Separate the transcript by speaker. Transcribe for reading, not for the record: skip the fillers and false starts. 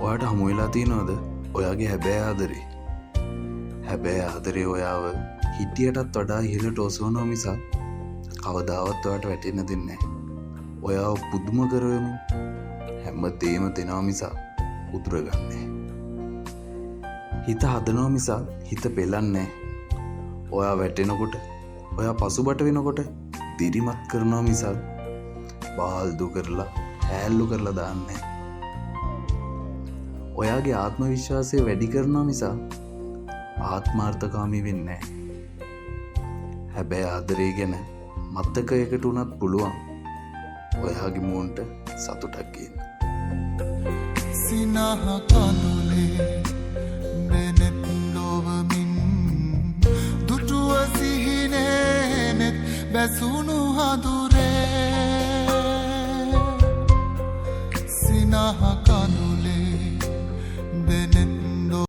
Speaker 1: ඔයාට හමු වෙලා තියෙනවද ඔයාගේ හැබෑ ආදරේ? හැබෑ ආදරේ ඔයාව හිටියටත් වඩා ඉහළට ඔසවනවා මිසක් කවදාවත් ඔයාට වැටෙන්න දෙන්නේ නැහැ. ඔයාව පුදුම කරවමින් හැම තේම දෙනවා මිසක් උදුරගන්නේ. හිත හදනවා මිසක් හිත පෙලන්නේ. ඔයා වැටෙනකොට ඔයා පසුබට වෙනකොට දිරිමත් කරනවා මිසක් බාල්දු කරලා හැල්ලු කරලා දාන්නේ. ඔයාගේ ආත්ම විශ්වාසය වැඩි කරනවා මිසක් ආත්මාර්ථකාමී වෙන්නේ නැහැ. හැබැයි ආදරේ ගැන මතකයකට උනත් පුළුවන් ඔයාගේ මූන්ට සතුටක් ගන්න.
Speaker 2: සිනහ කඳුලේ නෙත් ලොවමින් දුටුව සිහිනේ නෙත් බැසුණු හඳුරේ සිනහ කඳුලේ